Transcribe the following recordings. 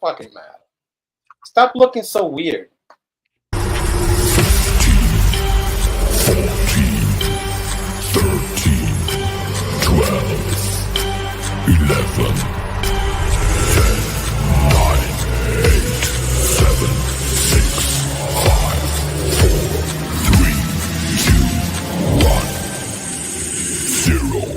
fucking matter. Stop looking so weird. 14, 13, 12, 11, 10, 9, 8, 7, 6, 5, 4, 3, 2, 1, 0.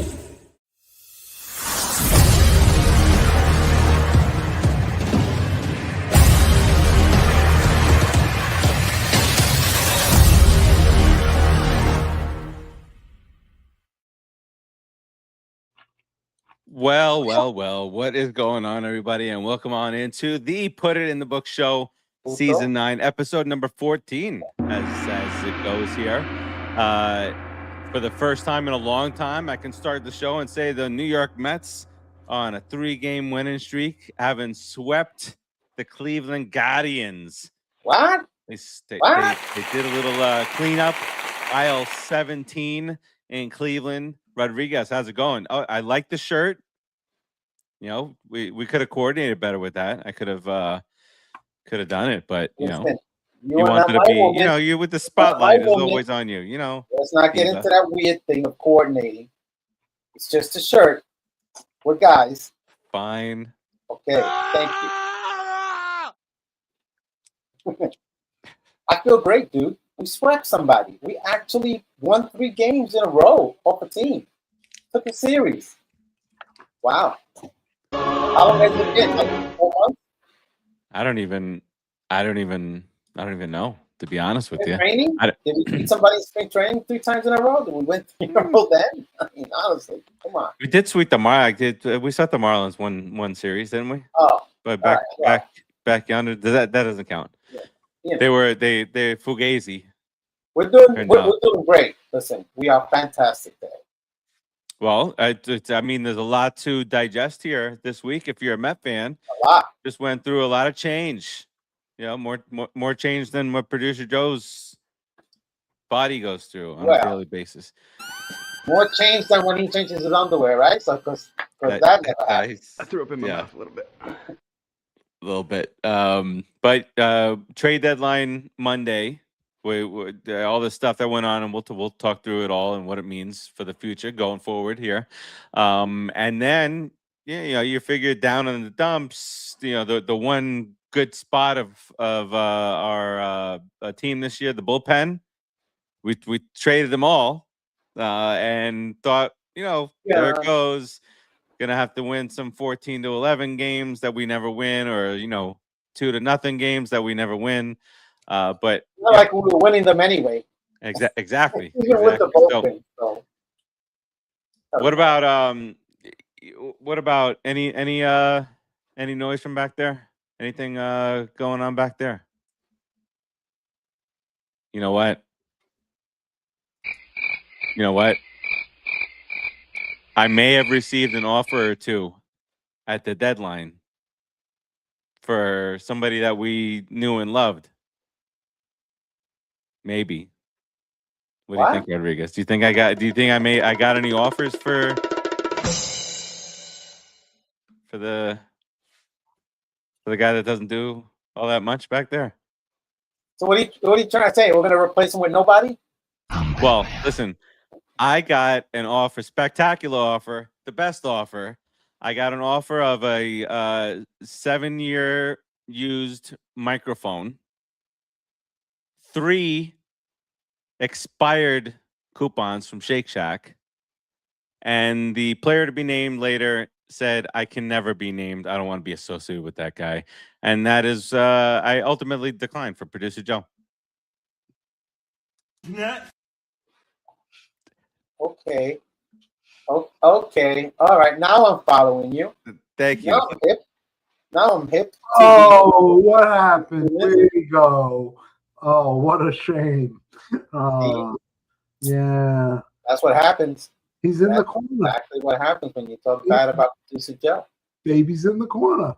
Well, what is going on, everybody? And welcome on into the Put It in the Book show, season 9, episode number 14, as it goes here. For the first time in a long time, I can start the show and say the New York Mets on a 3-game winning streak, having swept the Cleveland Guardians. What? They did a little cleanup, aisle 17 in Cleveland. Rodriguez, how's it going? Oh, I like the shirt. You know, we could have coordinated better with that. I could have done it, but you wanted to be, you with the spotlight is always on you. You know, let's not get into that weird thing of coordinating. It's just a shirt. We're guys. Fine. Okay, thank you. I feel great, dude. We swept somebody. We actually won 3 games in a row off a team. Took a series. Wow. How long has it been? Like 4 months? I don't even know, to be honest with you. Training? Did we beat somebody in spring training 3 times in a row? Did we win 3 in a row then? I mean, honestly, come on. We did sweep the Marlins. We swept the Marlins one series, didn't we? Oh. But back yonder, that doesn't count. Yeah. They Fugazi. We're doing great. Listen, we are fantastic today. Well, I mean, there's a lot to digest here this week. If you're a Met fan, a lot. Just went through a lot of change. You know, more change than what producer Joe's body goes through on a daily basis. More change than when he changes his underwear, right? So, because that never happens. I threw up in my mouth a little bit. But trade deadline Monday. All the stuff that went on, and we'll talk through it all and what it means for the future going forward here. And then you figure down in the dumps, the one good spot of our team this year, the bullpen. We traded them all and thought, there it goes. Gonna have to win some 14-11 games that we never win, or 2-0 games that we never win. But not like we were winning them anyway. Exactly. Even with the bullpen. So. What about any noise from back there? Anything going on back there? You know what? I may have received an offer or 2 at the deadline for somebody that we knew and loved. Maybe. What do you think, Rodriguez? Do you think I got any offers for the guy that doesn't do all that much back there? So what are you trying to say? We're going to replace him with nobody? Well, listen, I got an offer, spectacular offer, the best offer. I got an offer of a 7-year used microphone, 3 expired coupons from Shake Shack, and the player to be named later said, I can never be named. I don't want to be associated with that guy. And that is, I ultimately declined for producer Joe. Okay. Okay. All right. Now I'm following you. Thank you. Now I'm hip. Oh, what happened? Where did he go? Oh, what a shame. Yeah. That's what happens. He's in the corner. Exactly what happens when you talk bad about producer Joe. Baby's in the corner.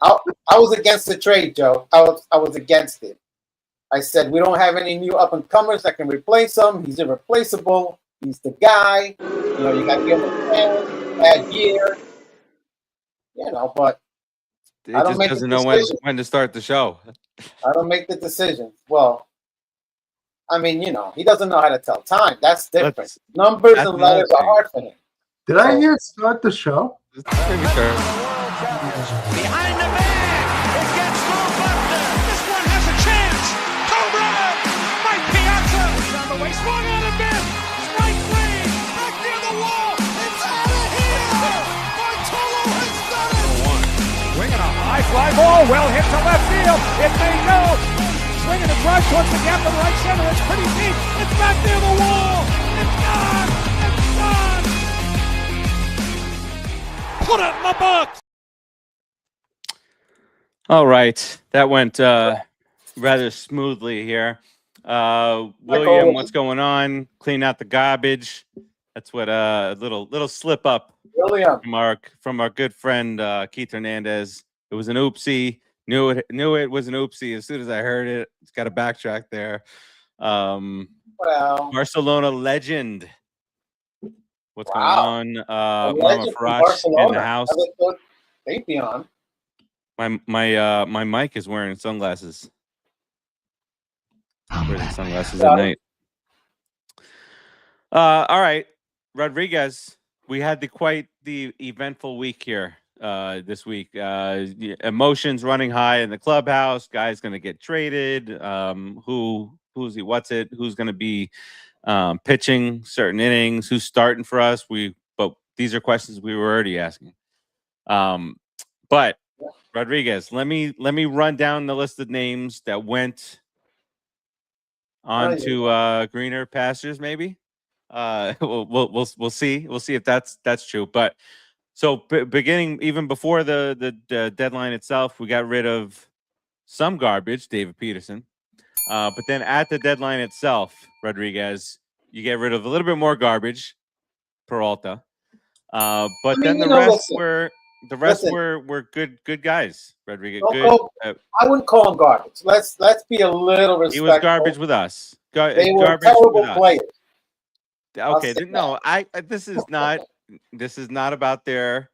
I was against the trade, Joe. I was against it. I said we don't have any new up and comers that can replace him. He's irreplaceable. He's the guy. You got to give him a chance. Bad year. But It I don't just make doesn't the know decision. when to start the show. I don't make the decisions. Well, I mean, he doesn't know how to tell time. That's different. That's Numbers and another letters are thing. hard for him. Did I hear start the show? Maybe sure. Behind the bag. It gets through Buster. This one has a chance. Home run. Mike Piazza. On the way. Swung on a miss. Strike three. Back near the wall. It's out of here. Bartolo has done it. Swinging a high fly ball. Well hit to left field. It may go. Swinging a drive towards the gap in right center. It's pretty deep. It's back near the wall. It's gone. It's gone. Put it in the box. All right, that went rather smoothly here. William, what's going on? Clean out the garbage. That's what a little slip up William. from our good friend Keith Hernandez. It was an oopsie. Knew it was an oopsie as soon as I heard it. It's got a backtrack there. Well, Barcelona legend. What's Wow. going a on? Mama legend from Farace in Barcelona. the house. Have a good Atheon. My mic is wearing sunglasses. Wearing sunglasses Got at it. night. All right, Rodriguez. We had quite the eventful week here this week. Emotions running high in the clubhouse. Guy's going to get traded. Who's he? What's it? Who's going to be pitching certain innings? Who's starting for us? But these are questions we were already asking. But Rodriguez, let me run down the list of names that went on to greener pastures. Maybe we'll see. We'll see if that's true. But so beginning even before the deadline itself, we got rid of some garbage, David Peterson. But then at the deadline itself, Rodriguez, you get rid of a little bit more garbage, Peralta. But then the rest were good guys, Rodriguez. I wouldn't call him garbage. Let's be a little respectful. He was garbage with us. They were terrible players. Okay, no, this is not about their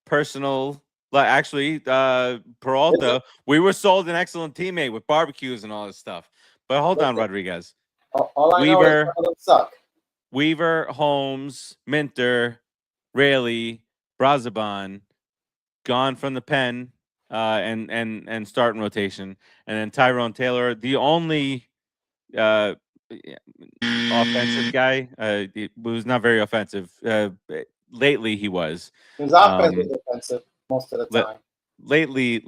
personal. Like actually, Peralta, we were sold an excellent teammate with barbecues and all this stuff. But hold on, Rodriguez. All I know is some of them suck. Weaver, Holmes, Minter, Raley, Brazaban, gone from the pen, and starting rotation, and then Tyrone Taylor, the only offensive guy who's not very offensive. Lately, he was. His offense was offensive most of the time. Lately,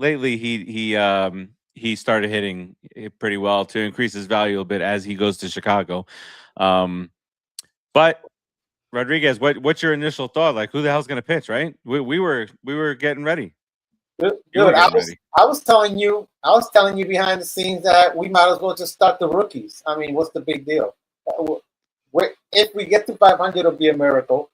he started hitting it pretty well to increase his value a bit as he goes to Chicago. But Rodriguez, what's your initial thought? Like, who the hell's going to pitch? Right? We were getting ready. Dude, I was telling you behind the scenes that we might as well just start the rookies. I mean, what's the big deal? If we get to 500, it'll be a miracle,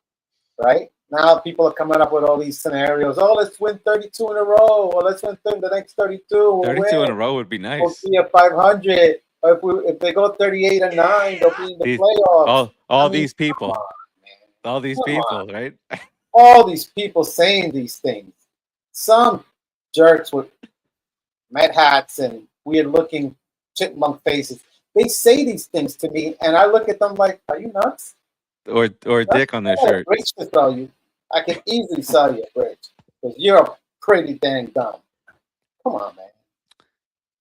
right? Now people are coming up with all these scenarios. Oh, let's win 32 in a row, or let's win the next 32. 32 in a row would be nice. We'll be at 500. If they go 38 and 9, they'll be in the playoffs. All these people, right? All these people saying these things. Some jerks with Met hats and weird-looking chipmunk faces. They say these things to me, and I look at them like, "Are you nuts?" Or a dick on their shirt. Bridge to sell you. I can easily sell you a bridge because you're pretty dang dumb. Come on, man.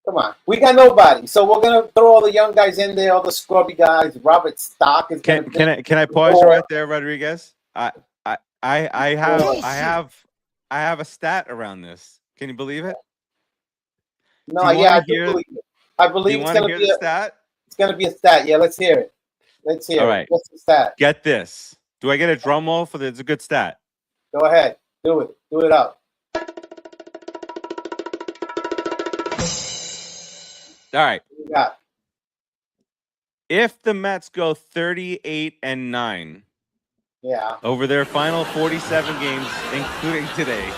Come on. We got nobody, so we're gonna throw all the young guys in there, all the scrubby guys. Robert Stock is. Can I pause you right there, Rodriguez? I have a stat around this. Can you believe it? No, yeah, I do believe it. I believe it's gonna be a stat. It's gonna be a stat. Yeah, let's hear it. Let's hear it. All right. What's the stat? Get this. Do I get a drum roll for it's a good stat? Go ahead. Do it. Do it up. All right. What you got? If the Mets go 38-9, over their final 47 games, including today.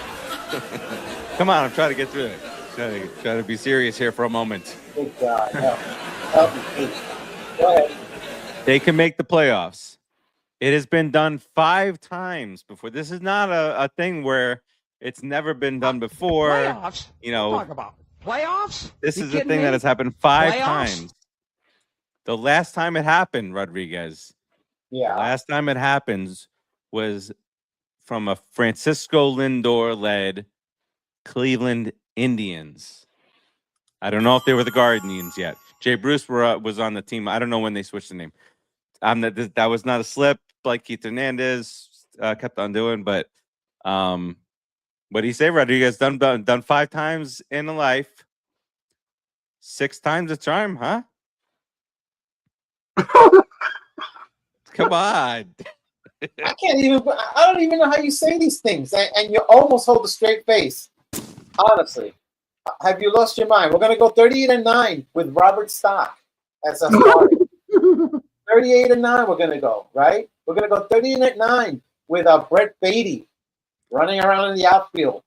Come on, I'm trying to get through it. Try to be serious here for a moment. Good God. Help me, please. Go ahead. They can make the playoffs. It has been done 5 times before. This is not a thing where It's never been done before. Playoffs? You What know, talk about playoffs? this You is a kidding thing me? that has happened 5 Playoffs? times. The last time it happened, Rodriguez, the Yeah. last time it happens was from a Francisco Lindor-led Cleveland Indians. I don't know if they were the Guardians yet. Jay Bruce was on the team. I don't know when they switched the name. That was not a slip like Keith Hernandez kept on doing. But what do you say, Rodriguez? Done 5 times in a life. 6 times a charm, huh? Come on. I can't even. I don't even know how you say these things, and you almost hold a straight face. Honestly, have you lost your mind? We're gonna go 38-9 with Robert Stock as a starter. 38-9. We're gonna go right. We're gonna go 38-9 with Brett Beatty running around in the outfield.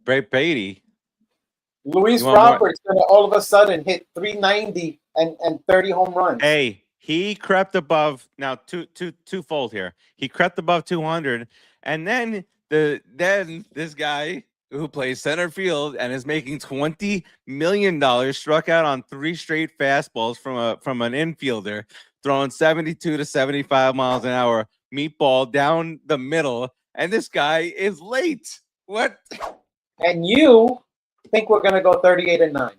Brett Beatty. Luis You want more? Roberts gonna all of a sudden hit 390 and 30 home runs. Hey, he crept above now twofold here. He crept above 200, and then this guy who plays center field and is making $20 million struck out on 3 straight fastballs from an infielder throwing 72 to 75 miles an hour meatball down the middle, and this guy is late. What? And you think we're gonna go 38-9?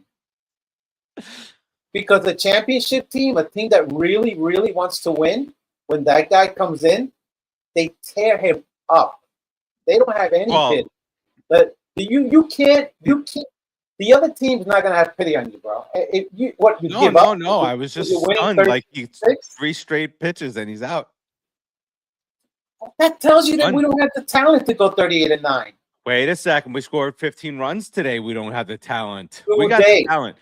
Because a championship team, a team that really, really wants to win, when that guy comes in, they tear him up. They don't have any pity. But you can't. The other team's not gonna have pity on you, bro. If you give up? No. I was just You're winning stunned. Like he's 36? 3 straight pitches and he's out. That tells you that we don't have the talent to go 38-9. Wait a second. We scored 15 runs today. We don't have the talent. Good We got day. the talent.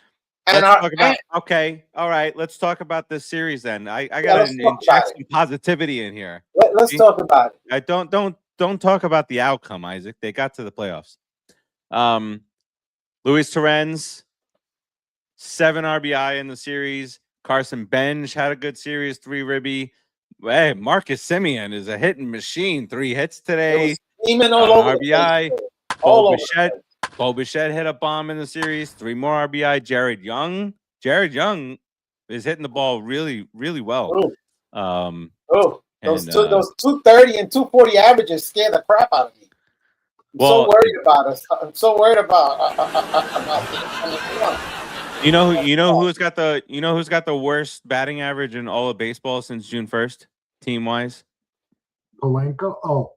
And Let's talk about, okay, all right. Let's talk about this series then. I got to inject some positivity in here. Let's talk about it. I don't talk about the outcome, Isaac. They got to the playoffs. Luis Torrens, 7 RBI in the series. Carson Bench had a good series, 3 ribby. Hey, Marcus Semien is a hitting machine. 3 hits today. Steaming all over RBI. All over. Bo Bichette hit a bomb in the series. 3 more RBI. Jared Young is hitting the ball really, really well. Those 230 and 240 averages scare the crap out of me. I'm so worried about us. I'm so worried about you know who's got the worst batting average in all of baseball since June 1st, team wise? Polanco. Oh,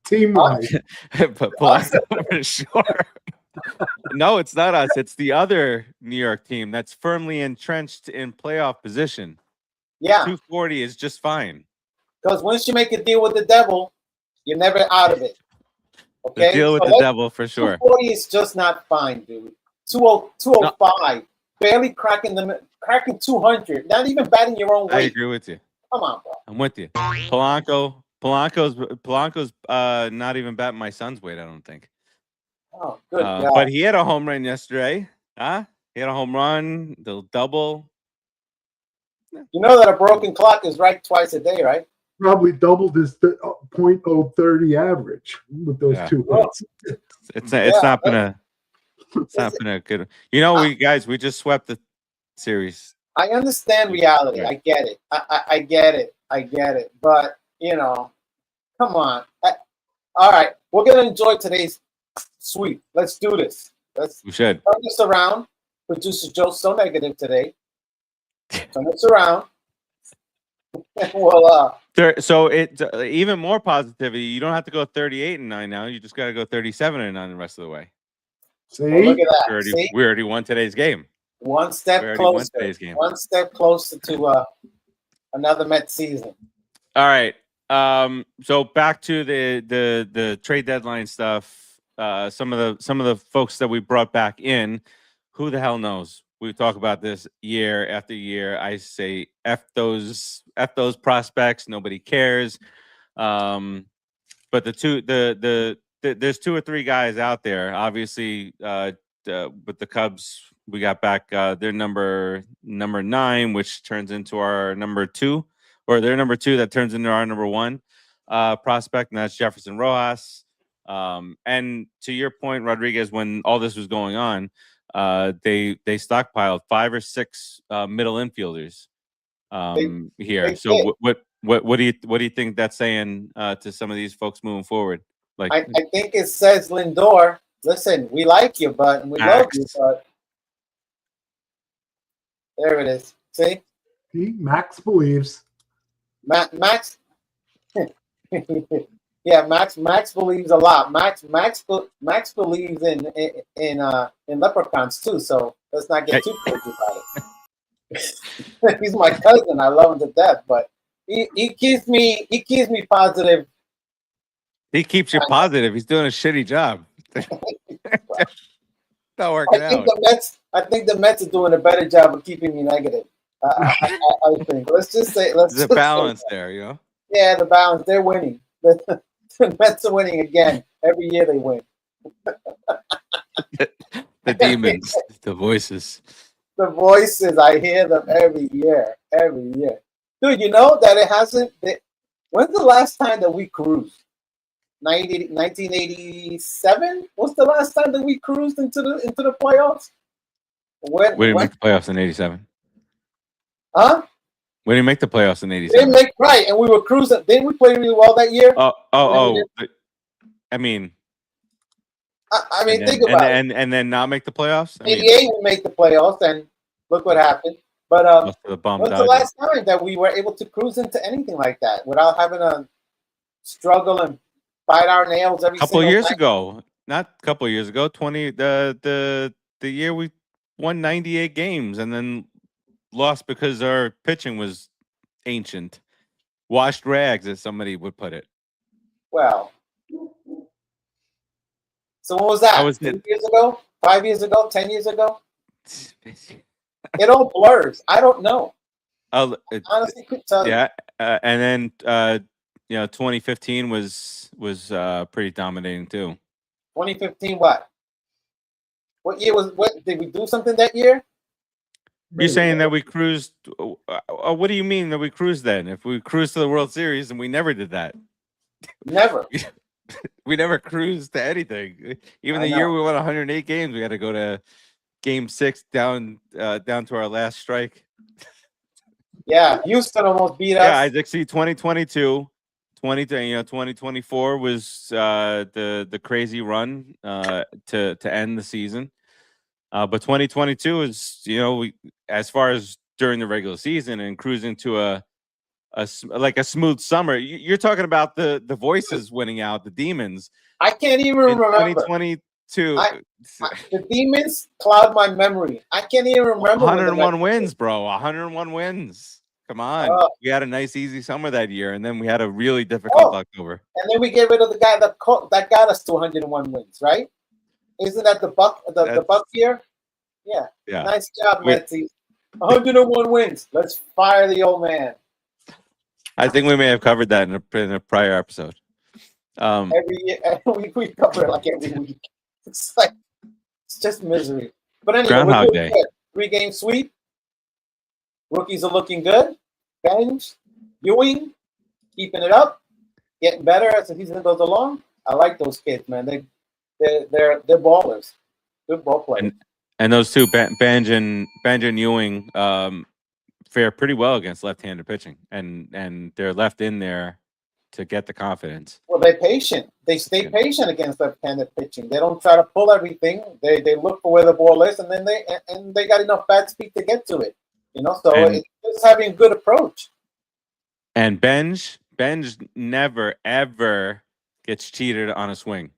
team wise. Polanco for sure. No, it's not us. It's the other New York team that's firmly entrenched in playoff position. Yeah, 240 is just fine. Because once you make a deal with the devil, you're never out of it. Okay, the deal with the devil for sure. 240 is just not fine, dude. 205, barely cracking 200, not even batting your own weight. I agree with you. Come on, bro. I'm with you. Polanco's not even batting my son's weight, I don't think. Oh, good God. But he had a home run yesterday. Huh? He had a home run, the double. You know that a broken clock is right twice a day, right? Probably doubled his .030 average with those 2 hits. It's not been a good. You know, we just swept the series. I understand reality. I get it. I get it. But come on. All right, we're gonna enjoy today's sweep. Let's do this. We should turn this around. Producer Joe's so negative today. Turn this around. Well, so it even more positivity. You don't have to go 38-9 now. You just got to go 37-9 the rest of the way. See, look at that. We already won today's game. One step closer. One step closer to another Mets season. All right. So back to the trade deadline stuff. Some of the folks that we brought back in, who the hell knows? We talk about this year after year. I say F those prospects. Nobody cares. But there's 2 or 3 guys out there. Obviously, with the Cubs, we got back their number 9, which turns into our number 2, or their number 2 that turns into our number 1 prospect, and that's Jefferson Rojas. And to your point, Rodriguez, when all this was going on, they stockpiled 5 or 6 middle infielders here. they So what do you think that's saying to some of these folks moving forward? Like, I think it says Lindor, listen, we like you, but we love you, but there it is. See, Max believes. Max. Yeah, Max believes a lot. Max believes in leprechauns too. So let's not get too crazy about it. He's my cousin. I love him to death, but he keeps me positive. he keeps you positive. He's doing a shitty job. Not working out. I think the Mets are doing a better job of keeping me negative. I think. There's a balance there, you know. Yeah, the balance. They're winning. The Mets are winning again. Every year they win. The demons, the voices. The voices, I hear them every year. Every year. Dude, you know that it hasn't... When's the last time that we cruised? 1987? What's the last time that we cruised into the playoffs? We didn't make the playoffs in 87. Huh? We didn't make the playoffs in 87. Didn't make right, and we were cruising. Didn't we play really well that year? I mean, think about it. And then not make the playoffs. 88, we made the playoffs, and look what happened. But when's the last time that we were able to cruise into anything like that without having to struggle and bite our nails every couple single years time? ago? Not a couple years ago. The year we won 98 games and then lost because our pitching was ancient, washed rags, as somebody would put it. Well, so what was that? 2 years ago? 5 years ago? 10 years ago? It all blurs. I don't know. Honestly, could tell you. Yeah, and then 2015 was pretty dominating too. 2015, what? What year was? What did we do something that year? You're saying that we cruised? What do you mean that we cruised then? If we cruised to the World Series and we never did that, never. We never cruised to anything. Even the year we won 108 games, we had to go to Game 6 down to our last strike. Yeah, Houston almost beat us. Yeah, I see. 2022, 2024 was the crazy run to end the season. But 2022 is, we, as far as during the regular season and cruising to a smooth summer. You're talking about the voices winning out, the demons. I can't even remember. 2022. The demons cloud my memory. I can't even remember. 101 wins, bro. 101 wins. Come on. We had a nice, easy summer that year, and then we had a really difficult October. And then we get rid of the guy that got us to 101 wins, right? Isn't that the Buck year? Yeah. Nice job, Metsy. 101 wins. Let's fire the old man. I think we may have covered that in a prior episode. Every year, we cover it like every week. It's just misery. But anyway, Groundhog Day. 3-game sweep. Rookies are looking good. Benj, Ewing, keeping it up, getting better as the season goes along. I like those kids, man. They're ballers. Good ball players. And those two, Benj and Ewing, fare pretty well against left-handed pitching, and they're left in there to get the confidence. Well, they're patient. They stay patient against left-handed pitching. They don't try to pull everything. They look for where the ball is, and then they got enough bat speed to get to it. So it's just having a good approach. And Benj never ever gets cheated on a swing.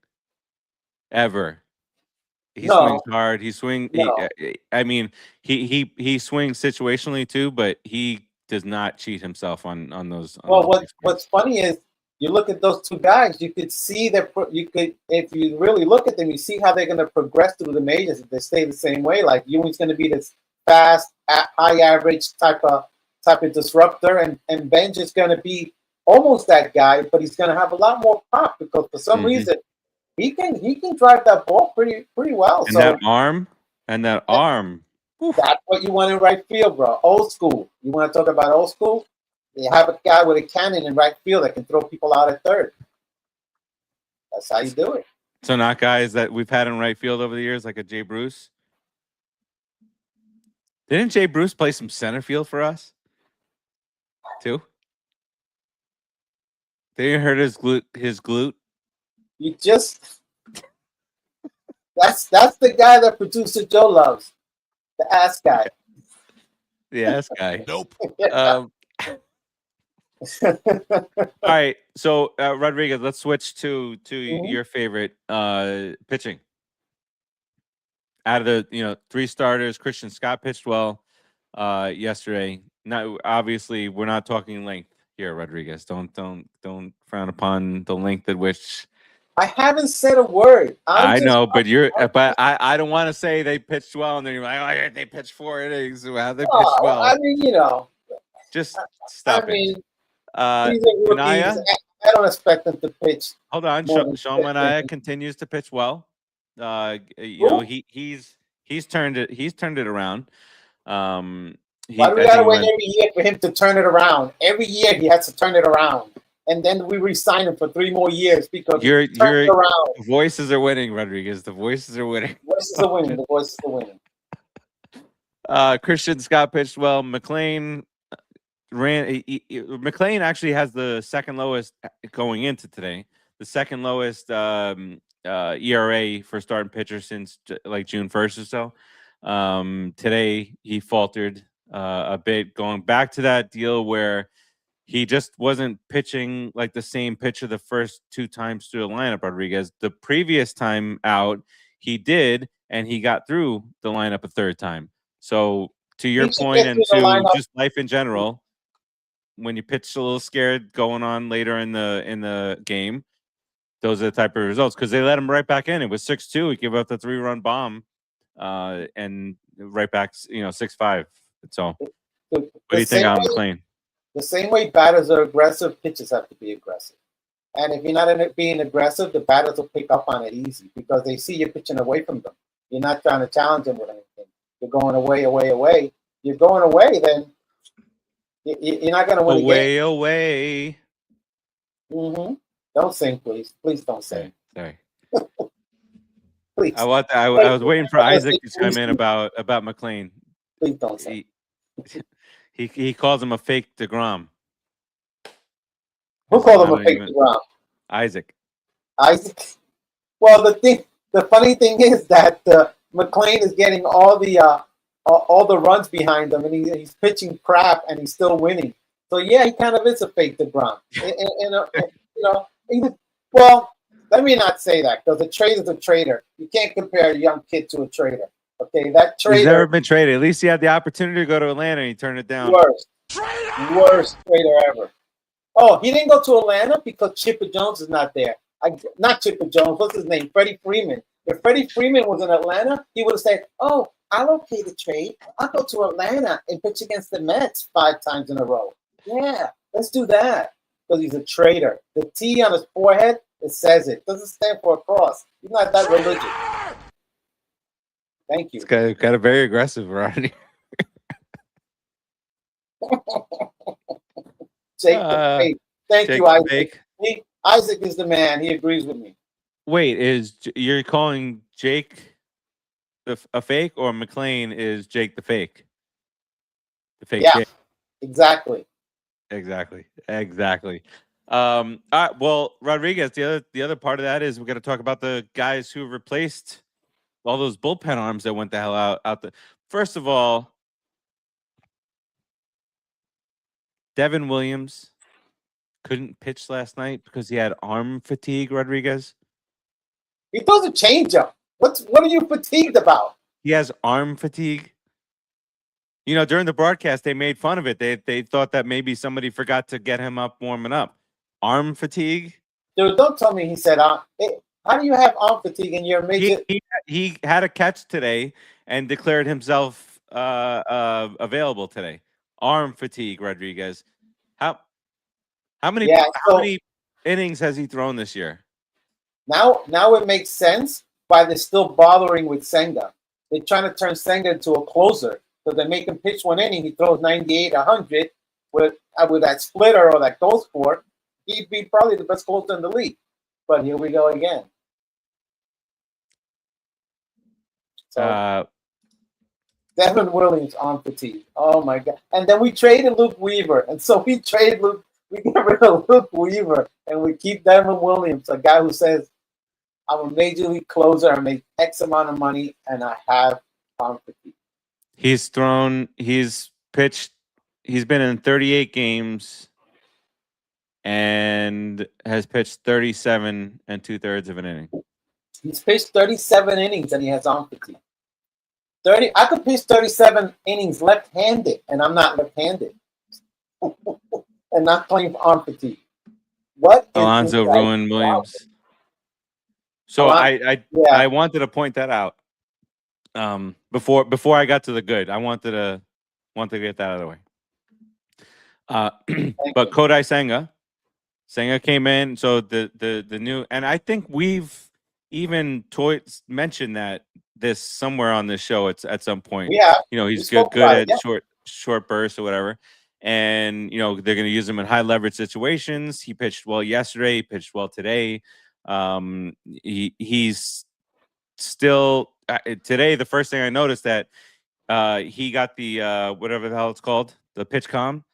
Ever. He swings hard. He swings. No. He swings situationally too, but he does not cheat himself on those. What's funny is you look at those two guys. You could see that if you really look at them, you see how they're going to progress through the majors if they stay the same way. Like Ewing's going to be this fast, high average type of disruptor, and Benj is going to be almost that guy, but he's going to have a lot more pop because for some reason. He can drive that ball pretty well. And that arm. That's what you want in right field, bro. Old school. You want to talk about old school? You have a guy with a cannon in right field that can throw people out at third. That's how you do it. So not guys that we've had in right field over the years, like a Jay Bruce. Didn't Jay Bruce play some center field for us too? Didn't hurt his glute. You just that's the guy that producer Joe loves, the ass guy. The ass guy. Nope. All right, so Rodriguez, let's switch to your favorite pitching. Out of the 3 starters, Christian Scott pitched well yesterday. Now, obviously, we're not talking length here, Rodriguez. Don't frown upon the length at which. I haven't said a word. I know, but I don't want to say they pitched well, and then you're like, oh, they pitched 4 innings. How they pitched well? I mean, just stop it. These are rookies. Manaya? I don't expect them to pitch. Hold on, Sean Manaya continues to pitch well. He's turned it around. Why do we gotta wait every year for him to turn it around? Every year he has to turn it around, and then we re-sign him for 3 more years because your around. Voices are winning, Rodriguez. The voices are winning. Voices are winning. The voices are winning. Christian Scott pitched well. McLean ran. McLean actually has the second lowest going into today. The second lowest ERA for starting pitcher since like June 1st or so. Today he faltered a bit, going back to that deal where he just wasn't pitching like the same pitcher the first 2 times through the lineup, Rodriguez. The previous time out, he did, and he got through the lineup a 3rd time. So to your point and to just life in general, when you pitch a little scared going on later in the game, those are the type of results, because they let him right back in. It was 6-2. He gave up the 3-run bomb, and right back, 6-5. So, what do you think on McLean? The same way batters are aggressive, pitchers have to be aggressive. And if you're not being aggressive, the batters will pick up on it easy because they see you pitching away from them. You're not trying to challenge them with anything. You're going away. You're going away, then you're not going to win away. Mm-hmm. Don't sing, please. Please don't sing. Sorry. Please. I was waiting for Isaac to chime in about McLean. Please don't sing. He calls him a fake DeGrom. Who called him a fake DeGrom? Isaac. Well, the funny thing is that McLean is getting all the runs behind him, and he's pitching crap, and he's still winning. So yeah, he kind of is a fake DeGrom. Well, let me not say that, because a trader's a trader. You can't compare a young kid to a trader. Okay, that trader. He's never been traded. At least he had the opportunity to go to Atlanta, and he turned it down. Worst trader ever. Oh, he didn't go to Atlanta because Chipper Jones is not there. Not Chipper Jones. What's his name? Freddie Freeman. If Freddie Freeman was in Atlanta, he would have said, "Oh, I'll okay the trade. I'll go to Atlanta and pitch against the Mets 5 times in a row." Yeah, let's do that. Because he's a traitor. The T on his forehead, it says it. Doesn't stand for a cross. He's not that religious. Thank you. It's got a very aggressive variety. Jake, thank you, Isaac. Isaac is the man. He agrees with me. Wait, you're calling Jake a fake, or McLean is Jake the fake? The fake. Yeah, Jake. Exactly. All right, well, Rodriguez, the other part of that is we got to talk about the guys who replaced all those bullpen arms that went the hell out the. First of all, Devin Williams couldn't pitch last night because he had arm fatigue, Rodriguez. He throws a changeup. What are you fatigued about? He has arm fatigue. During the broadcast, they made fun of it. They thought that maybe somebody forgot to get him up, warming up. Arm fatigue? Dude, don't tell me he said, how do you have arm fatigue in your major? He had a catch today and declared himself available today. Arm fatigue, Rodriguez. How many innings has he thrown this year? Now it makes sense why they're still bothering with Senga. They're trying to turn Senga into a closer. So they make him pitch 1 inning. He throws 98, 100 with that splitter or that goes for. He'd be probably the best closer in the league. But here we go again. So Devin Williams on fatigue. Oh my God! And then we traded Luke Weaver, and so we trade Luke. We get rid of Luke Weaver, and we keep Devin Williams, a guy who says, "I'm a major league closer. I make X amount of money, and I have on fatigue." He's pitched. He's been in 38 games and has pitched 37 2/3 of an inning. He's pitched 37 innings, and he has on fatigue. I could pitch 37 innings left-handed, and I'm not left-handed, and not playing arm fatigue. What? Alonzo ruined Williams. So I wanted to point that out. Before I got to the good, I wanted to get that out of the way. But Kodai Senga came in. So the new, and I think we've even mentioned that this somewhere on this show. It's at some point. Yeah, he's good at short bursts or whatever. And they're going to use him in high leverage situations. He pitched well yesterday. He pitched well today. He's still today. The first thing I noticed that he got the whatever the hell it's called, the pitch comm,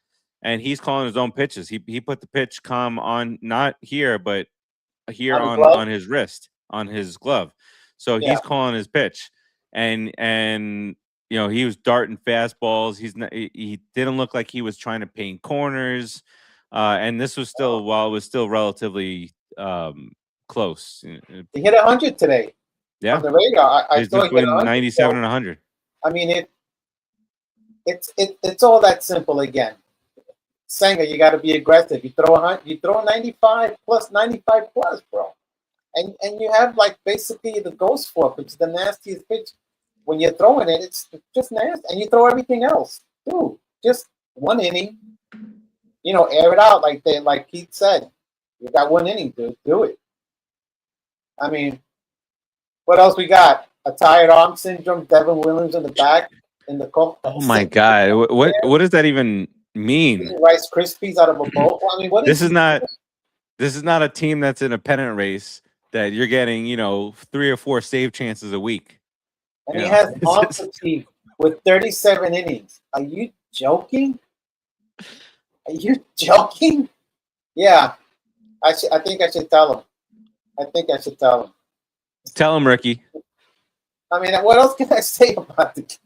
and he's calling his own pitches. He put the pitch comm on, not here, but here on his wrist, on his glove. So he's calling his pitch, and he was darting fastballs. He didn't look like he was trying to paint corners, and this was still while it was still relatively close. He hit 100 today. Yeah, on the radar. I saw between 97 and 100. I mean, it's all that simple again. Senga, you got to be aggressive. You throw 95 plus, bro, and you have like basically the ghost fork, which is the nastiest pitch. When you're throwing it, it's just nasty, and you throw everything else. Dude, just one inning. Air it out like Keith said. You got one inning, dude. Do it. I mean, what else we got? A tired arm syndrome. Devin Williams in the back in the cup. Oh my God! What does that even mean? Rice Krispies out of a bowl. I mean, this is not a team that's in a pennant race that you're getting 3 or 4 save chances a week. And he has arm fatigue with 37 innings. Are you joking? Are you joking? Yeah, I think I should tell him. Tell him, Ricky. I mean, what else can I say about it?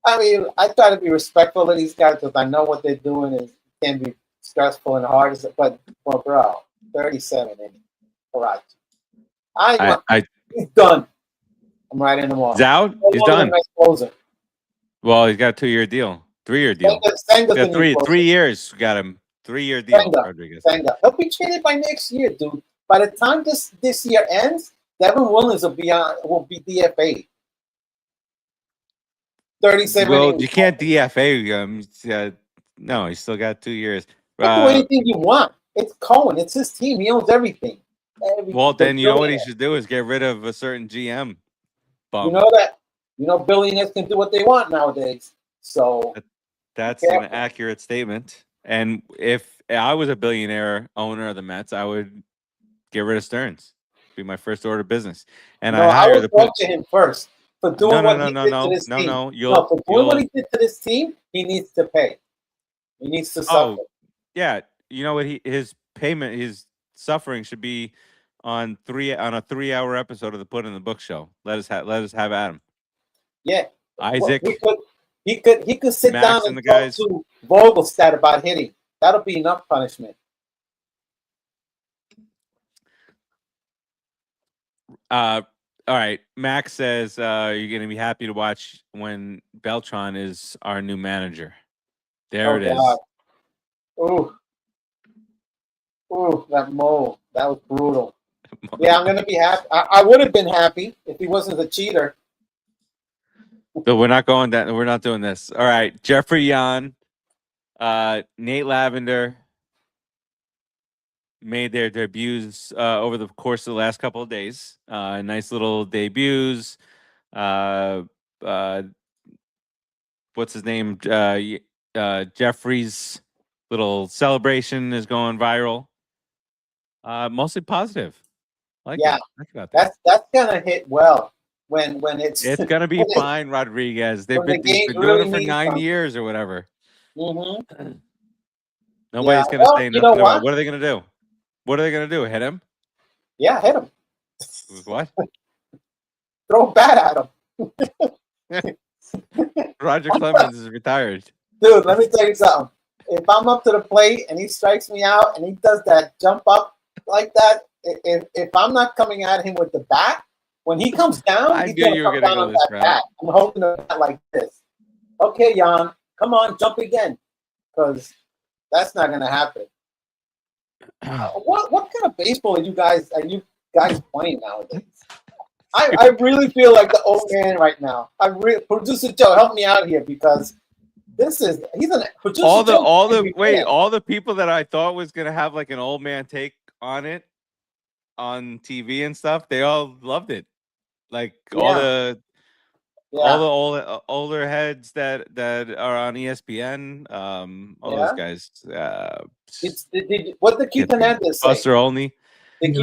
I mean, I try to be respectful of these guys because I know what they're doing can be stressful and hard. But bro, 37 innings. All right. He's done. I'm right in the wall. He's out? He's done. Well, he's got a 2-year deal. 3-year deal. Senga's 3 years. Got him. 3-year deal. Senga. He'll be traded by next year, dude. By the time this year ends, Devin Williams will be DFA. 37. Well, you can't DFA him. No, he's still got 2 years. You can do anything you want. It's Cohen. It's his team. He owns everything. Well, then you know what he should do is get rid of a certain GM. You know that. Billionaires can do what they want nowadays. So that's an accurate statement. And if I was a billionaire owner of the Mets, I would get rid of Stearns. Be my first order of business. And I would talk to him first for doing what he did to this team. For doing what he did to this team, he needs to pay. He needs to suffer. Yeah, you know what? His payment, his suffering should be on a 3-hour episode of the Put in the Book show. Let us have Adam. Yeah, Isaac. Well, he could sit Max down and talk to Vogelstad about hitting. That'll be enough punishment. All right. Max says you're going to be happy to watch when Beltran is our new manager. There it is. Ooh, that mole. That was brutal. Yeah, I'm going to be happy. I would have been happy if he wasn't a cheater. So we're not going that. We're not doing this. All right. Jefry Yan, Nate Lavender made their debuts over the course of the last couple of days. Nice little debuts. What's his name? Jeffrey's little celebration is going viral. Mostly positive. Like Yeah. it. Think about that. That's gonna hit well when it's Gonna be when it- fine, Rodriguez. They've when the been, game doing really it for needs 9 something. years or whatever. Mm-hmm. Nobody's gonna Well, say you nothing know about. what? What are they gonna do? What are they gonna do? Hit him? Yeah, hit him. With what? Throw a bat at him. Roger Clemens is retired. Dude, let me tell you something. If I'm up to the plate and he strikes me out and he does that jump up like that, if I'm not coming at him with the bat, when he comes down, I he's knew gonna you were come gonna down go on this that route. bat. I'm holding the bat like this. Okay, Yan, come on, jump again, because that's not gonna happen. What kind of baseball are you guys playing nowadays? I really feel like the old man right now. Producer Joe, help me out here because he's an producer. all Joe, the people that I thought was gonna have like an old man take on it on TV and stuff, they all loved it. Like all the older heads that are on ESPN, all those guys. What did Keith Hernandez say? Buster Olney. Did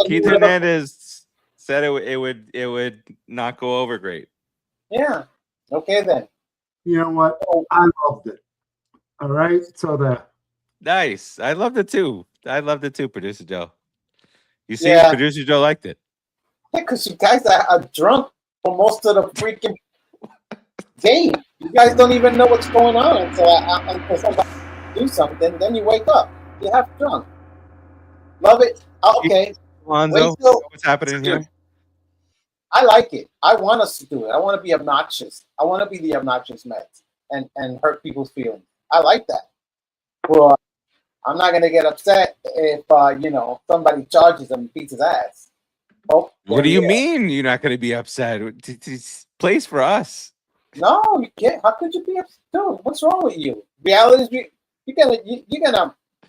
Keith Hernandez said it would not go over great. Yeah. Okay then. You know what? I loved it. All right. So Nice. I loved it too. Producer Joe. You see, Yeah. Producer Joe liked it. Yeah, because you guys are drunk for most of the freaking game. You guys don't even know what's going on until somebody do something. Then you wake up. You have drunk. Love it. Okay. Alonzo, what's happening here? I like it. I want us to do it. I want to be obnoxious. I want to be the obnoxious Mets and hurt people's feelings. I like that. Well, I'm not going to get upset if somebody charges him and beats his ass. Oh, what do you mean you're not going to be upset? Plays for us. No, you can't. How could you be upset? Dude, what's wrong with you? Reality is you're gonna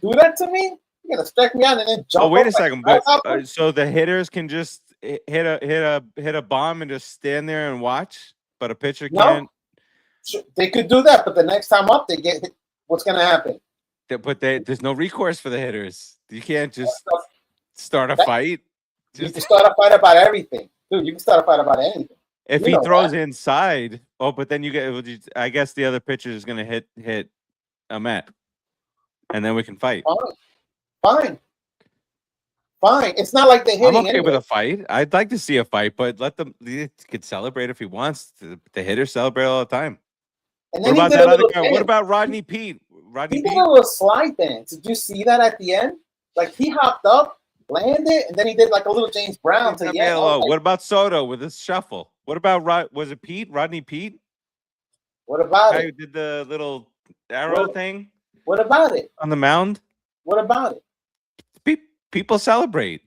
do that to me? You're gonna strike me out and then jump. Oh, wait a second. But so the hitters can just hit a bomb and just stand there and watch, but a pitcher can't. They could do that, but the next time up, they get hit. What's gonna happen? But there's no recourse for the hitters. You can't just start a fight. You can start a fight about everything, dude. You can start a fight about anything. If he throws inside, but then I guess the other pitcher is gonna hit a Met, and then we can fight. Fine. It's not like they're hitting. I'm okay with a fight. I'd like to see a fight, but he could celebrate if he wants. The hitters celebrate all the time. And then what about that other guy? What about Rodney Pete? He did a little slide dance. Did you see that at the end? Like he hopped up, landed, and then he did like a little James Brown. What about Soto with his shuffle? What about was it Pete? Rodney Pete? What about it? Who did the little arrow thing? What about it? On the mound? What about it? People celebrate.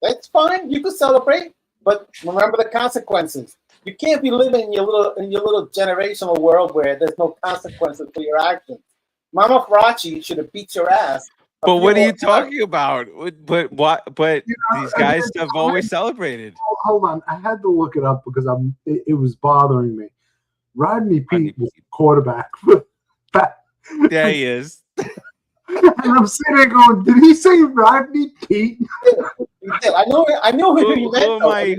That's fine. You can celebrate, but remember the consequences. You can't be living in your little generational world where there's no consequences for your actions. Mama Farace should have beat your ass. But what are you talking about? But these guys have always celebrated. Hold on, I had to look it up because it was bothering me. Rodney Pete was quarterback. Yeah, he is. And I'm sitting there going, did he say Rodney Pete? He did. I know who you meant.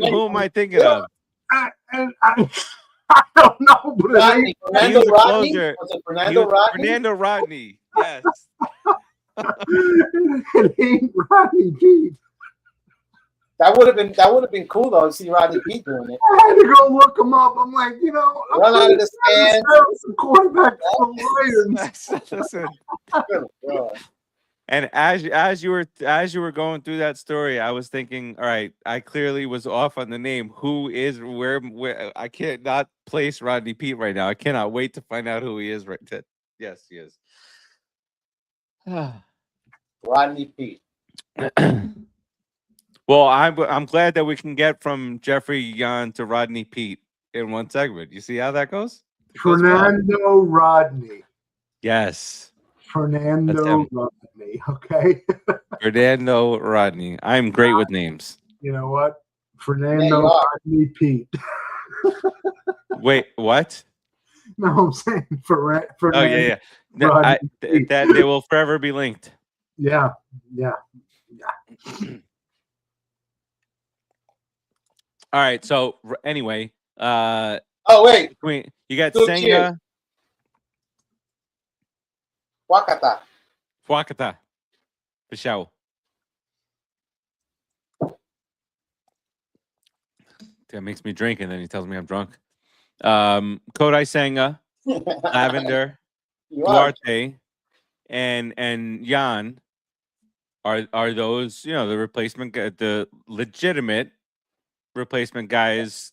Who am I thinking of? I don't know. But Fernando Rodney? Was it Fernando Rodney. Yes. It ain't Rodney Pete. That would have been cool though to see Rodney Pete doing it. I had to go look him up. I'm like, run out of the stand. Quarterback for the Lions. And as you were going through that story, I was thinking, all right, I clearly was off on the name. Who is where I can't not place Rodney Pete right now. I cannot wait to find out who he is right then. Yes, he is. Rodney Pete. Well, I'm glad that we can get from Jefry Yan to Rodney Pete in one segment. You see how that goes? Fernando Rodney. Yes. Fernando Rodney. Okay. Fernando Rodney. I'm great with names. You know what? Fernando Rodney Pete. Wait, what? No, I'm saying Fernando. Oh yeah. That they will forever be linked. Yeah. All right. So anyway, Oh wait, you got Two Senga, Wakata. Wakata, Pishao. That makes me drink, and then he tells me I'm drunk. Kodai Senga, Lavender, You are. Duarte, and Yan are those, you know, the replacement, the legitimate replacement guys.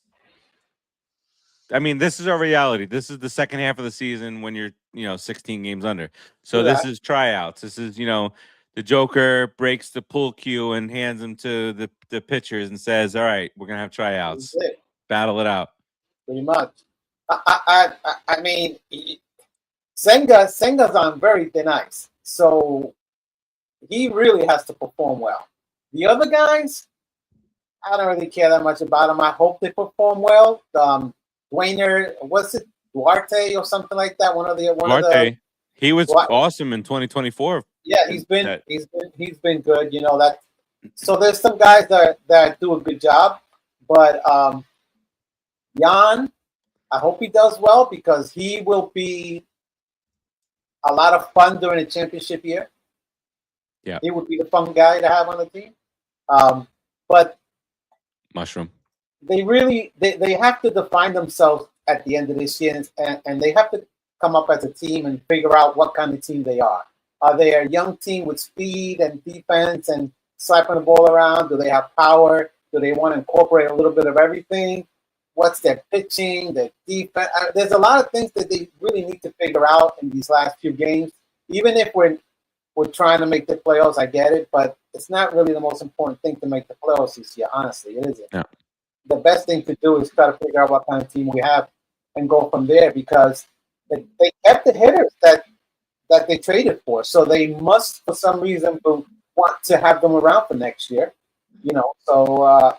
I mean, this is our reality. This is the second half of the season when you're, you know, 16 games under. So Yeah. this is tryouts. This is, you know, the Joker breaks the pool cue and hands them to the pitchers and says, "All right, we're gonna have tryouts. That's it, Battle it out." pretty much. I mean, Senga's on very thin ice, so he really has to perform well. The other guys, I don't really care that much about them. I hope they perform well. Dwayner, what's it, Duarte or something like that? Duarte, he was awesome in 2024. Yeah, he's been good. You know that. So there's some guys that do a good job, but Yan, I hope he does well because he will be a lot of fun during the championship year. Yeah, he would be the fun guy to have on the team. But Mushroom, they really they have to define themselves at the end of this year, and they have to come up as a team and figure out what kind of team they are. Are they a young team with speed and defense and slapping the ball around? Do they have power? Do they want to incorporate a little bit of everything? What's their pitching, their defense? There's a lot of things that they really need to figure out in these last few games. Even if we're trying to make the playoffs, I get it, but it's not really the most important thing to make the playoffs this year. Honestly, it isn't. Yeah. The best thing to do is try to figure out what kind of team we have and go from there because they kept the hitters that they traded for. So they must, for some reason, want to have them around for next year. You know, so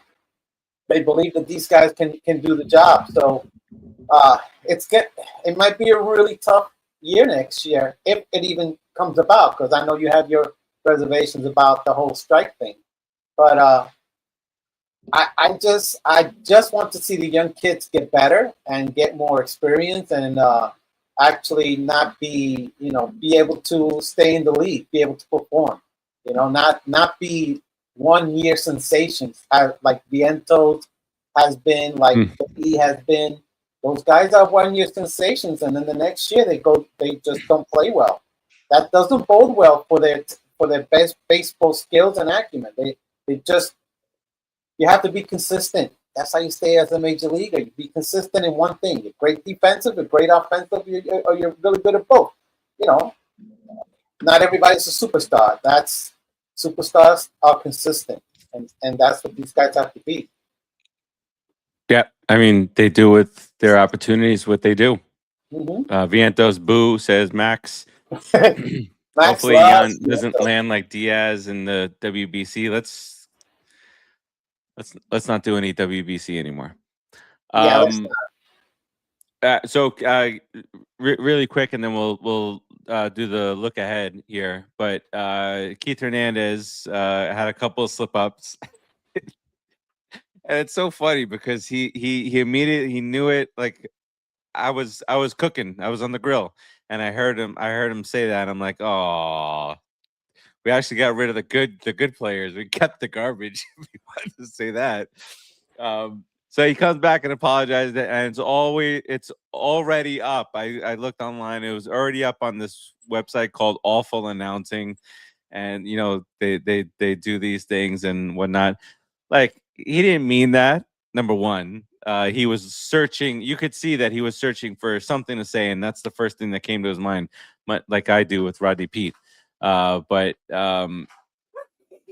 they believe that these guys can do the job. So it might be a really tough year next year if it even comes about, because I know you have your reservations about the whole strike thing. But I just want to see the young kids get better and get more experience and actually not be able to stay in the league, be able to perform, not be 1 year sensations like Vientos has been, like he has been. Those guys are 1 year sensations, and then the next year they just don't play well. That doesn't bode well for their best baseball skills and acumen. You have to be consistent. That's how you stay as a major leaguer. You be consistent in one thing. You're great defensive, you're great offensive, or you're really good at both. Not everybody's a superstar. Superstars are consistent, and that's what these guys have to be. Yeah, I mean, they do with their opportunities what they do. Mm-hmm. Vientos Boo says Max. Max hopefully Yan doesn't land like Diaz in the WBC. Let's not do any WBC anymore. Really quick, and then we'll do the look ahead here. But Keith Hernandez had a couple of slip ups. And it's so funny because he immediately knew it. Like I was cooking, I was on the grill, and I heard him say that. And I'm like, oh, we actually got rid of the good players. We kept the garbage. We wanted to say that. So he comes back and apologized, and it's already up. I looked online; it was already up on this website called Awful Announcing, and they do these things and whatnot. Like, he didn't mean that. Number one, he was searching. You could see that he was searching for something to say, and that's the first thing that came to his mind, like I do with Rodney Pete. But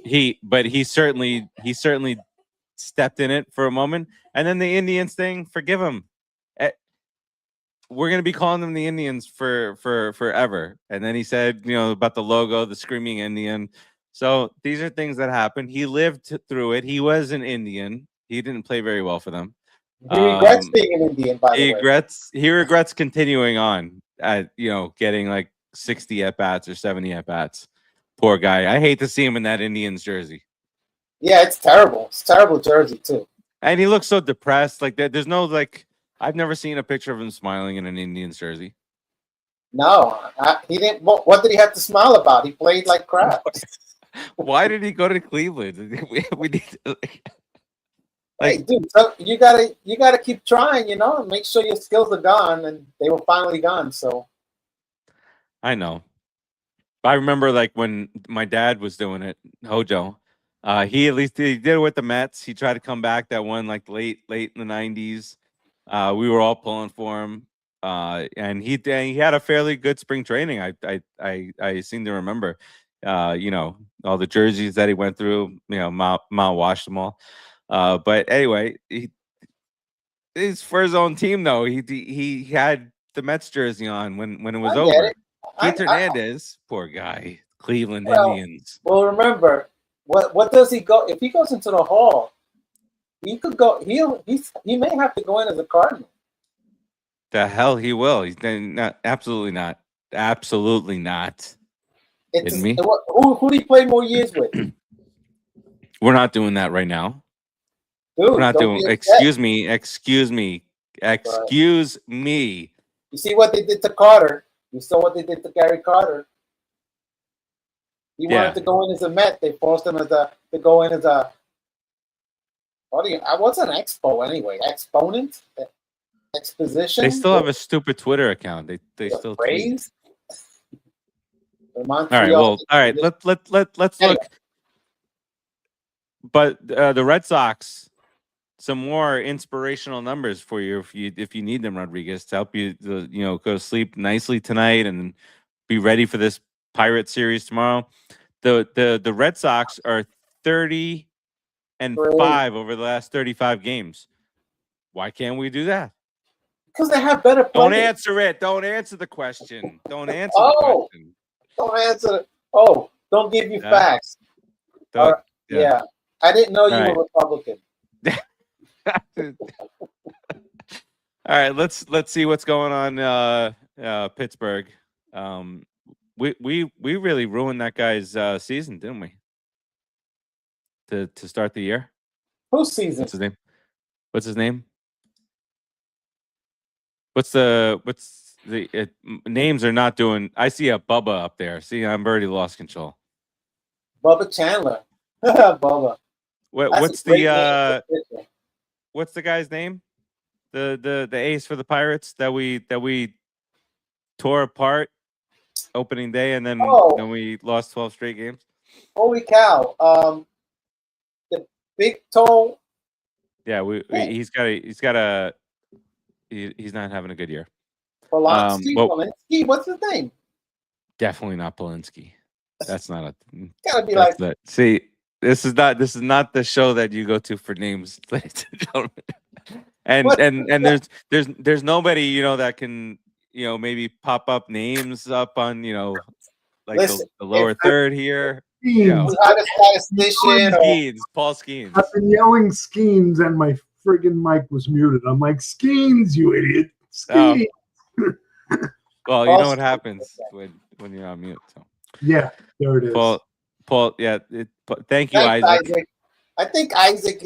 he certainly stepped in it for a moment. And then the Indians thing, forgive him. We're gonna be calling them the Indians for forever. And then he said, about the logo, the screaming Indian. So these are things that happen. He lived through it. He was an Indian. He didn't play very well for them. He regrets being an Indian, by the way. He regrets continuing on at, getting like 60 at-bats or 70 at-bats. Poor guy. I hate to see him in that Indians jersey. Yeah, it's terrible. It's a terrible jersey, too. And he looks so depressed. Like there's no like. I've never seen a picture of him smiling in an Indians jersey. No, he didn't. What did he have to smile about? He played like crap. Why did he go to Cleveland? We need to, Hey, dude, so you gotta keep trying, you know, and make sure your skills are gone, and they were finally gone. So I know. I remember like when my dad was doing it, Hojo. He did it with the Mets. He tried to come back that one like late in the 90s. We were all pulling for him. And he had a fairly good spring training. I seem to remember. You know, all the jerseys that he went through, you know, Ma washed them all. But anyway, he's for his own team though. He had the Mets jersey on when it was over. Keith Hernandez, poor guy, Cleveland Indians. Well, remember what does he go? If he goes into the Hall, he could go. He may have to go in as a Cardinal. The hell he will. He's not. Absolutely not. Absolutely not. It's me. Who do you play more years with? We're not doing that right now. Dude, we're not doing. Excuse me. You see what they did to Carter? You saw what they did to Gary Carter. He wanted to go in as a Met. They forced him to go in as a. I wasn't an expo anyway. Exponent. Exposition. They still have a stupid Twitter account. They still praise. All right. Well. All right. Let's look. But the Red Sox, some more inspirational numbers for you if you need them, Rodriguez, to help you go to sleep nicely tonight and be ready for this Pirate series tomorrow. The Red Sox are 30-5 over the last 35 games. Why can't we do that? Because they have better players. Don't answer it. Don't answer the question. Don't answer the question. Don't answer it. Oh, don't give you facts. Yeah. I didn't know you were Republican. All right, let's see what's going on Pittsburgh. We really ruined that guy's season, didn't we? To start the year. Whose season? What's his name? What's the names are not doing. I see a Bubba up there. See, I'm already lost control. Bubba Chandler. Bubba. What's the guy's name? The ace for the Pirates that we tore apart opening day and then we lost 12 straight games. Holy cow! The big toe. Yeah, he's not having a good year. Polanski, what's his name? Definitely not Polanski. That's not a. Gotta be like that. See, this is not the show that you go to for names, ladies and gentlemen. And there's nobody that can maybe pop up names up on like the lower third here. Paul Skeens. I've been yelling Skeens and my friggin' mic was muted. I'm like, Skeens, you idiot. Skeens. Well, you know what happens when you're on mute. So. Yeah, there it is. Paul, yeah. Thank you, Isaac. I think Isaac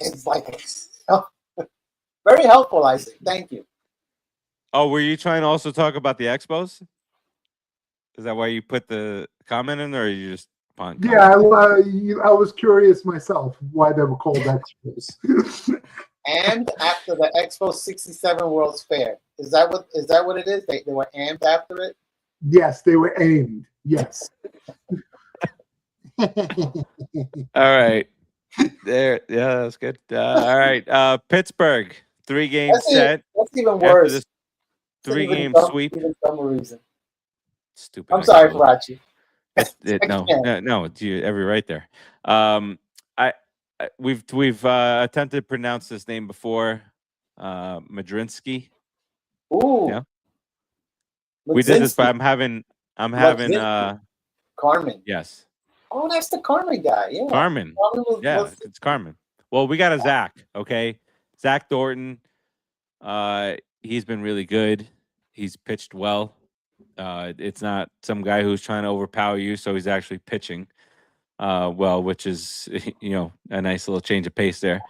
is like very helpful, Isaac. Thank you. Oh, were you trying to also talk about the Expos? Is that why you put the comment in, or you just? Yeah, I was curious myself why they were called Expos. And after the Expo 67 World's Fair, is that what it is? They were aimed after it. Yes, they were aimed. Yes. All right. There. Yeah, that's good. All right. Pittsburgh 3-game set. That's even worse. This 3-game sweep. Even dumber reason. Stupid. I'm sorry, Farace. No, it's you every right there. We've attempted to pronounce this name before. Madrinsky. Ooh. Yeah. We did this, but I'm having Carmen. Yes. Oh, that's the Carmen guy. Yeah. Carmen. It's Carmen. Well, we got a Zach, okay? Zach Thornton. He's been really good. He's pitched well. It's not some guy who's trying to overpower you, so he's actually pitching well, which is a nice little change of pace there.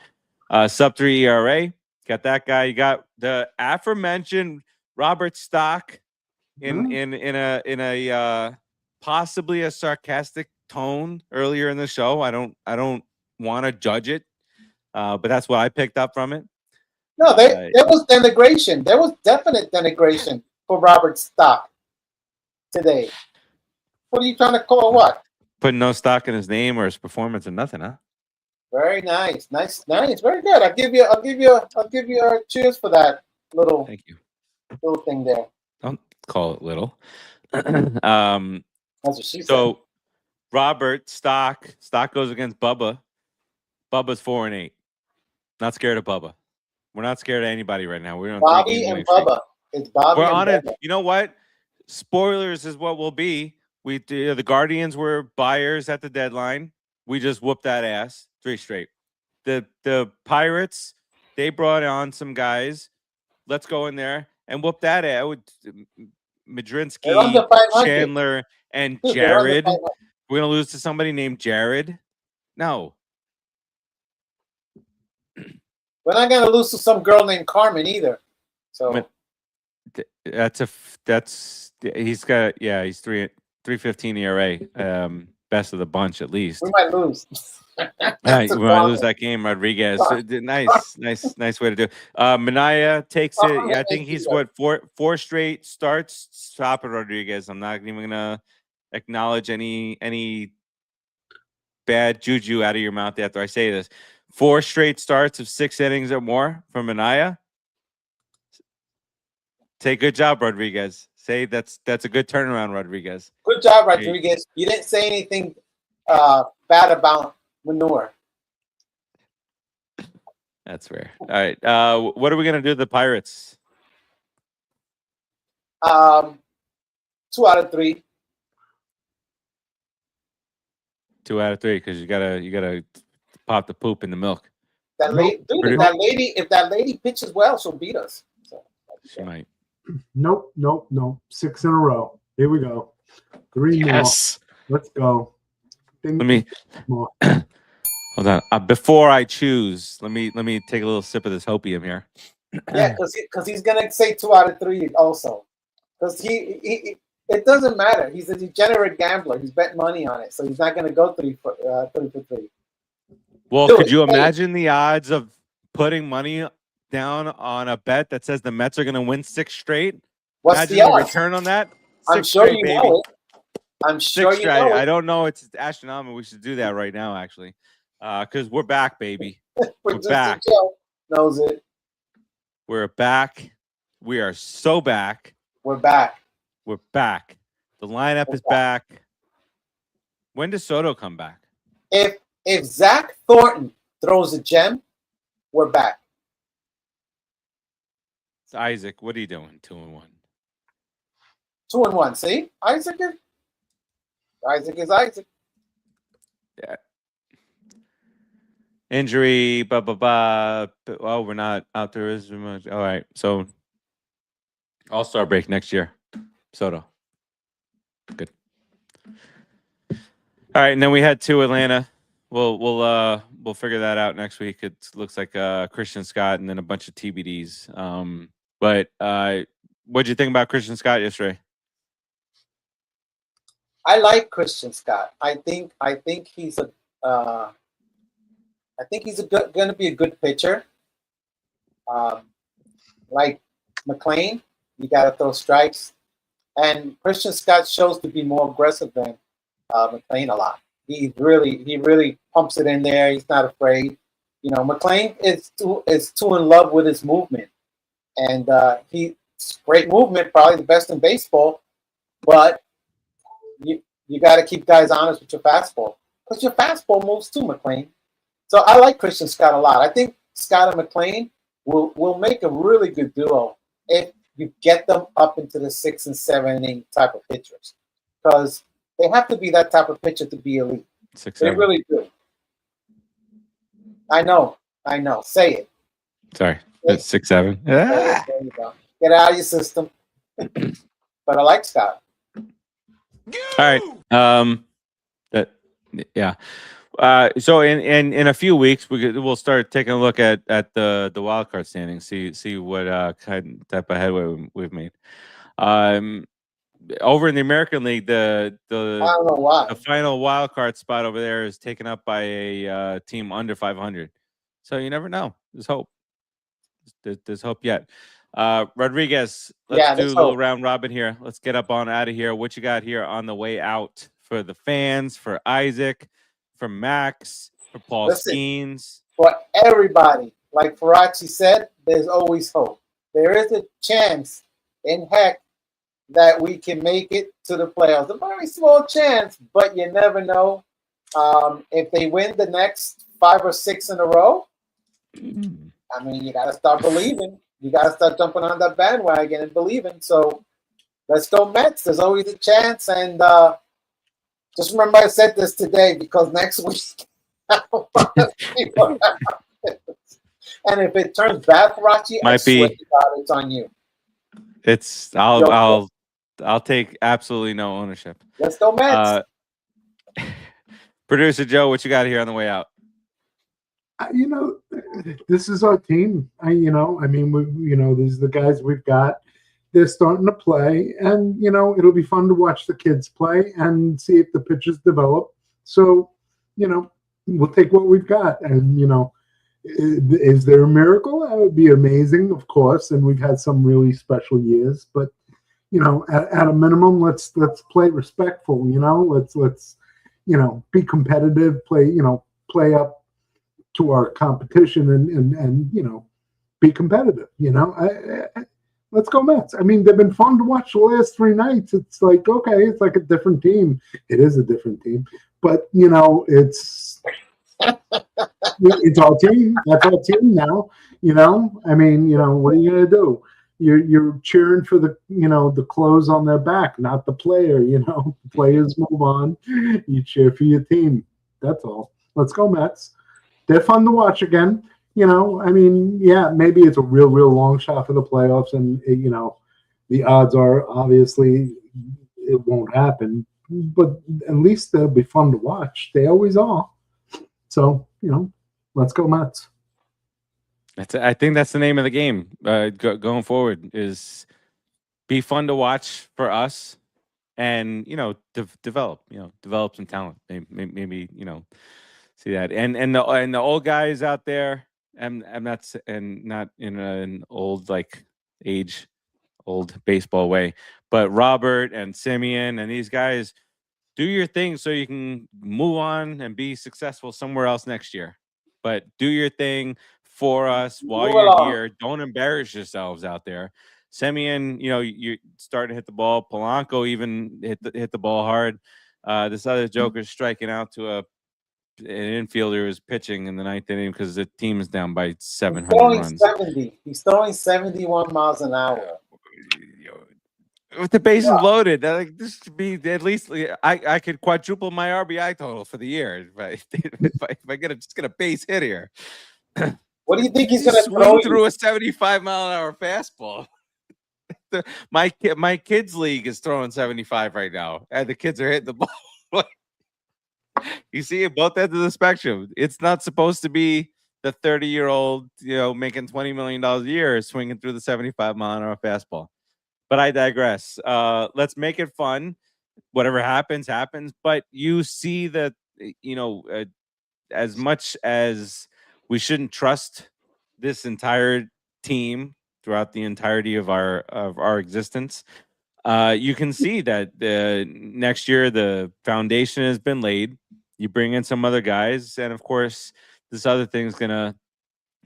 Sub-3 ERA. Got that guy. You got the aforementioned Robert Stock in a possibly a sarcastic tone earlier in the show. I don't want to judge it, but that's what I picked up from it. No, there was denigration. There was definite denigration for Robert Stock today. What are you trying to call what? Putting no stock in his name or his performance or nothing, huh? Very nice. Very good. I'll give you a cheers for that little. Thank you. Little thing there. Don't call it little. That's what she said. So Robert Stock goes against Bubba. Bubba's 4-8. Not scared of Bubba. We're not scared of anybody right now. We're on Bobby and Bubba. It's Bobby. We're and on Bubba. it. You know what? Spoilers is what we'll be. The Guardians were buyers at the deadline. We just whooped that ass 3 straight. The Pirates, they brought on some guys. Let's go in there and whoop that ass with Madrinsky, Chandler, and Jared. We're gonna lose to somebody named Jared. No. We're not gonna lose to some girl named Carmen either. So he's 3.15 ERA. Best of the bunch at least. We might lose. We might lose that game, Rodriguez. Nice way to do it. Manaya takes it. Yeah, I think he's four straight starts. Stop it, Rodriguez. I'm not even gonna acknowledge any bad juju out of your mouth after I say this. 4 straight starts of 6 innings or more from Manaya. Say good job, Rodriguez. Say that's a good turnaround, Rodriguez. Good job, Rodriguez. You didn't say anything bad about Manure. That's fair. All right. What are we gonna do to the Pirates? 2 out of 3. 2 out of 3, because you gotta pop the poop in the milk. That lady, if that lady pitches well, she'll beat us. So, she might. Nope. 6 in a row. Here we go. 3 more. Let's go. Let me hold on. Before I choose, let me take a little sip of this hopium here. Yeah, because he's gonna say 2 out of 3 also. Because he it doesn't matter. He's a degenerate gambler. He's bet money on it, so he's not gonna go 3 for 3. Well, could you imagine the odds of putting money down on a bet that says the Mets are going to win 6 straight? What's Imagine the odds? return on that? I'm sure you know it. I'm sure you know it. I don't know. It's astronomical. We should do that right now, actually, because we're back, baby. We're back. Knows it. We're back. We are so back. We're back. We're back. The lineup is back. When does Soto come back? If Zach Thornton throws a gem, we're back. It's Isaac, what are you doing? 2-1. 2-1. See, Isaac is Isaac. Yeah. Injury, blah blah blah. Oh, we're not out there as much. All right, so All-Star break next year. Soto. Good. All right, and then we head to Atlanta. We'll figure that out next week. It looks like Christian Scott and then a bunch of TBDs. But what'd you think about Christian Scott yesterday? I like Christian Scott. I think he's going to be a good pitcher. Like McLean, you got to throw strikes, and Christian Scott shows to be more aggressive than McLean a lot. He really pumps it in there. He's not afraid. You know, McLean is too in love with his movement, and he's great movement, probably the best in baseball. But you got to keep guys honest with your fastball, because your fastball moves too, McLean. So I like Christian Scott a lot. I think Scott and McLean will make a really good duo if you get them up into the 6 and 7 inning type of pitchers, because they have to be that type of pitcher to be elite. 6, they really do. I know. Say it. Sorry, it's 6, 7. There you go. Get it out of your system. But I like Scott. All right. Yeah. So in a few weeks we'll start taking a look at the wild card standings, see what type of headway we've made. Over in the American League, I don't know why. the final wild card spot over there is taken up by a team under 500. So you never know. There's hope. There's hope yet. Rodriguez, let's do a little round robin here. Let's get up on out of here. What you got here on the way out for the fans, for Isaac, for Max, for Paul Skeens? For everybody, like Farace said, there's always hope. There is a chance in heck that we can make it to the playoffs. A very small chance, but you never know. If they win the next 5 or 6 in a row, I mean, you got to start believing. You got to start jumping on that bandwagon and believing. So let's go Mets. There's always a chance. And just remember I said this today because next week, and if it turns bad, Farace, I swear to God, it's on you. It's I'll take absolutely no ownership. Let's go Mets. Producer Joe, what you got here on the way out? This is our team. These are the guys we've got. They're starting to play, and it'll be fun to watch the kids play and see if the pitchers develop. So, we'll take what we've got. And is there a miracle? That would be amazing, of course. And we've had some really special years, but at a minimum, let's play respectful. Let's be competitive. Play up to our competition and be competitive. Let's go Mets. I mean, they've been fun to watch the last 3 nights. It's like, okay, it's like a different team. It is a different team, but it's our team. That's our team now. I mean, what are you gonna do? You're cheering for the clothes on their back, not the player. The players move on. You cheer for your team. That's all. Let's go Mets. They're fun to watch again. I mean, yeah, maybe it's a real long shot for the playoffs, and the odds are obviously it won't happen. But at least they'll be fun to watch. They always are. So let's go Mets. I think that's the name of the game going forward. Is be fun to watch for us, and develop some talent. Maybe see that, and the old guys out there. I'm not in an old old baseball way, but Robert and Simeon and these guys, do your thing so you can move on and be successful somewhere else next year. But do your thing for us while you're here. Don't embarrass yourselves out there. Simeon, you're starting to hit the ball. Polanco even hit the ball hard. This other joker's striking out to an infielder who's pitching in the 9th inning because the team is down by 700 runs. He's throwing 71 miles an hour. With the bases loaded, this should be at least I could quadruple my RBI total for the year if I just get a base hit here. What do you think he's going to throw through a 75-mile-an-hour fastball? My kids' league is throwing 75 right now, and the kids are hitting the ball. You see it both ends of the spectrum. It's not supposed to be the 30-year-old, making $20 million a year swinging through the 75-mile-an-hour fastball. But I digress. Let's make it fun. Whatever happens, happens. But you see that, as much as we shouldn't trust this entire team throughout the entirety of our existence, you can see that next year the foundation has been laid. You bring in some other guys, and of course, this other thing's gonna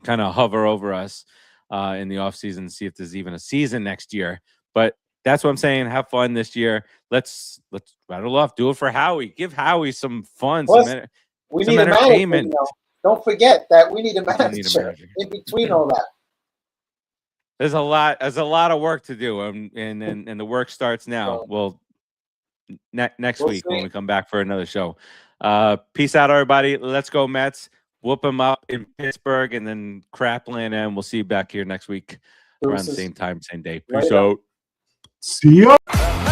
kind of hover over us in the offseason, see if there's even a season next year. But that's what I'm saying. Have fun this year. Let's rattle off. Do it for Howie. Give Howie some fun. We need entertainment. A manager, Don't forget that we need a manager in between all that. There's a lot of work to do, and the work starts now. Well, next week when we come back for another show. Peace out, everybody. Let's go Mets. Whoop them up in Pittsburgh, and then Crapland, and we'll see you back here next week around the same time, same day. Peace out. See ya. Behind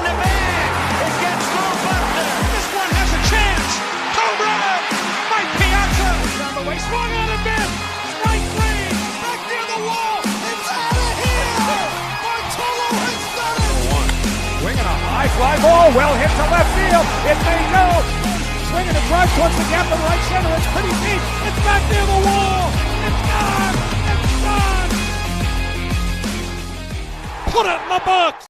the bag, it gets through Buster. This one has a chance. fly ball, well hit to left field. It may go. Swinging a drive towards the gap in right center. It's pretty deep. It's back near the wall. It's gone. It's gone. Put it in the box.